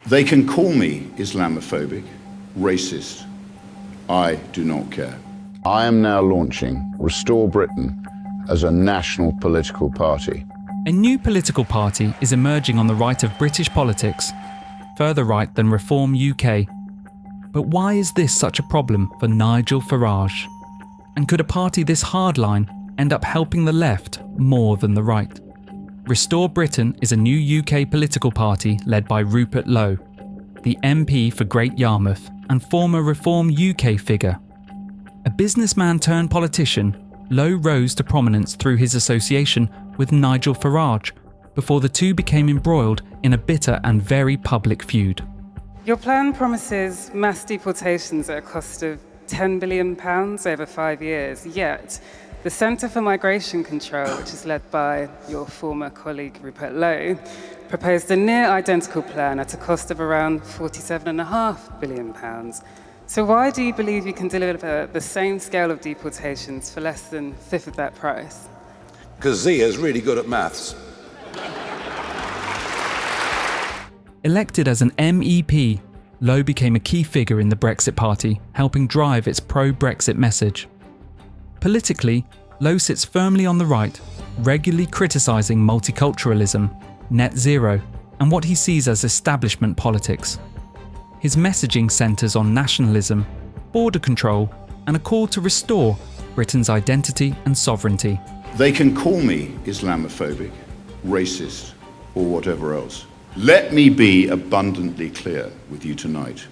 They can call me Islamophobic, racist. I do not care. I am now launching Restore Britain as a national political party. A new political party is emerging on the right of British politics, further right than Reform UK. But why is this such a problem for Nigel Farage? And could a party this hardline end up helping the left more than the right? Restore Britain is a new UK political party led by Rupert Lowe, the MP for Great Yarmouth and former Reform UK figure. A businessman turned politician, Lowe rose to prominence through his association with Nigel Farage before the two became embroiled in a bitter and very public feud. Your plan promises mass deportations at a cost of £10 billion over 5 years, yet the Centre for Migration Control, which is led by your former colleague Rupert Lowe, proposed a near identical plan at a cost of around £47.5 billion. So why do you believe you can deliver the same scale of deportations for less than a fifth of that price? Because Zia's really good at maths. Elected as an MEP, Lowe became a key figure in the Brexit Party, helping drive its pro-Brexit message. Politically, Lowe sits firmly on the right, regularly criticising multiculturalism, net zero, and what he sees as establishment politics. His messaging centres on nationalism, border control, and a call to restore Britain's identity and sovereignty. They can call me Islamophobic, racist, or whatever else. Let me be abundantly clear with you tonight.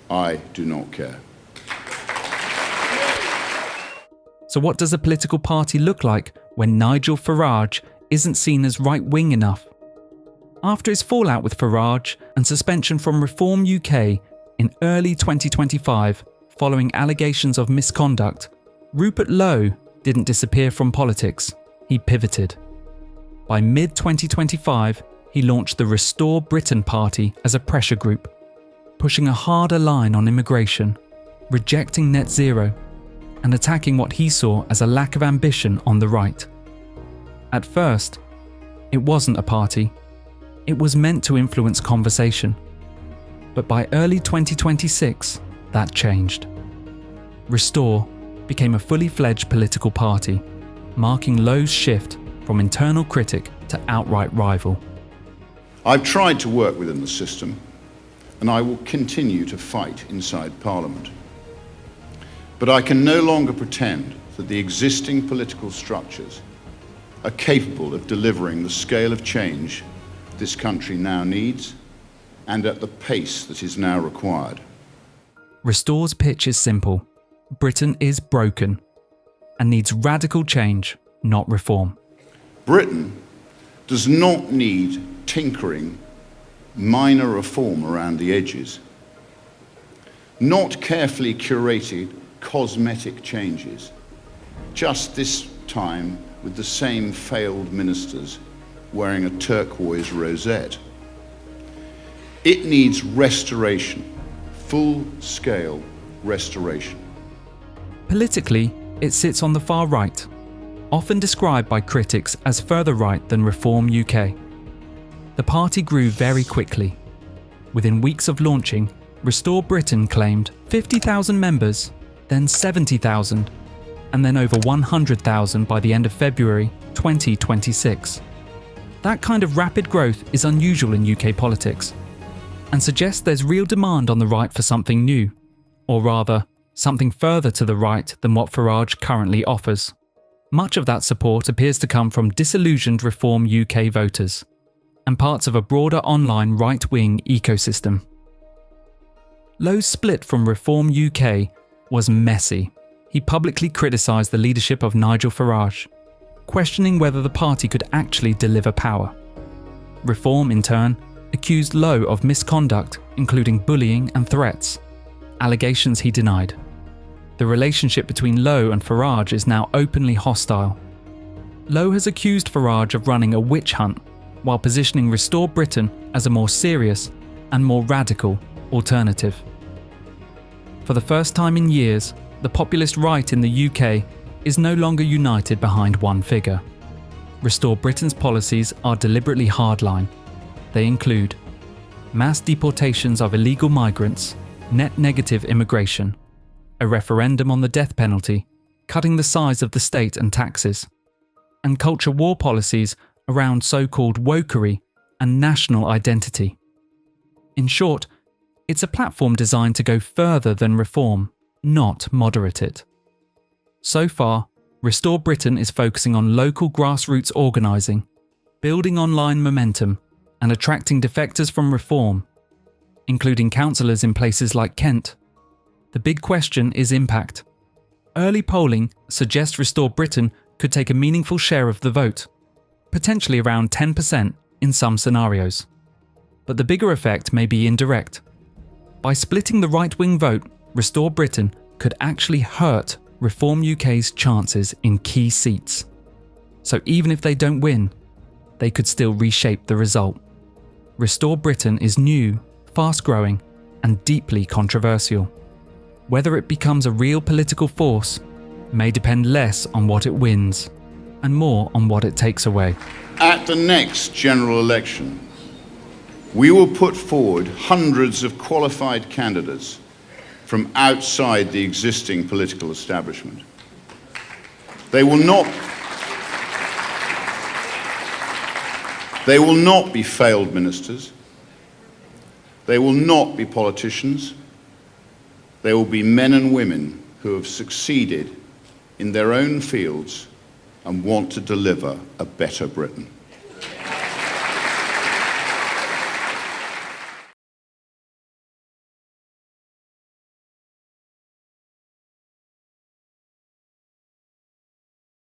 I do not care. So what does a political party look like when Nigel Farage isn't seen as right-wing enough? After his fallout with Farage and suspension from Reform UK in early 2025 following allegations of misconduct, Rupert Lowe didn't disappear from politics, he pivoted. By mid-2025, he launched the Restore Britain Party as a pressure group, pushing a harder line on immigration, rejecting net zero, and attacking what he saw as a lack of ambition on the right. At first, it wasn't a party. It was meant to influence conversation. But by early 2026, that changed. Restore became a fully fledged political party, marking Lowe's shift from internal critic to outright rival. I've tried to work within the system, and I will continue to fight inside Parliament. But I can no longer pretend that the existing political structures are capable of delivering the scale of change this country now needs and at the pace that is now required. Restore's pitch is simple. Britain is broken and needs radical change, not reform. Britain does not need tinkering, minor reform around the edges, not carefully curated cosmetic changes, just this time with the same failed ministers wearing a turquoise rosette. It needs restoration, full-scale restoration. Politically, it sits on the far right, often described by critics as further right than Reform UK. The party grew very quickly. Within weeks of launching, Restore Britain claimed 50,000 members, then 70,000, and then over 100,000 by the end of February 2026. That kind of rapid growth is unusual in UK politics, and suggests there's real demand on the right for something new, or rather, something further to the right than what Farage currently offers. Much of that support appears to come from disillusioned Reform UK voters, and parts of a broader online right-wing ecosystem. Lowe's split from Reform UK was messy. He publicly criticised the leadership of Nigel Farage, questioning whether the party could actually deliver power. Reform, in turn, accused Lowe of misconduct, including bullying and threats, allegations he denied. The relationship between Lowe and Farage is now openly hostile. Lowe has accused Farage of running a witch hunt, while positioning Restore Britain as a more serious and more radical alternative. For the first time in years, the populist right in the UK is no longer united behind one figure. Restore Britain's policies are deliberately hardline. They include mass deportations of illegal migrants, net negative immigration, a referendum on the death penalty, cutting the size of the state and taxes, and culture war policies around so-called wokery and national identity. In short, it's a platform designed to go further than reform, not moderate it. So far, Restore Britain is focusing on local grassroots organising, building online momentum, and attracting defectors from reform, including councillors in places like Kent. The big question is impact. Early polling suggests Restore Britain could take a meaningful share of the vote, potentially around 10% in some scenarios. But the bigger effect may be indirect. By splitting the right-wing vote, Restore Britain could actually hurt Reform UK's chances in key seats. So even if they don't win, they could still reshape the result. Restore Britain is new, fast-growing, and deeply controversial. Whether it becomes a real political force may depend less on what it wins and more on what it takes away. At the next general election, we will put forward hundreds of qualified candidates from outside the existing political establishment. They will not be failed ministers. They will not be politicians. They will be men and women who have succeeded in their own fields and want to deliver a better Britain.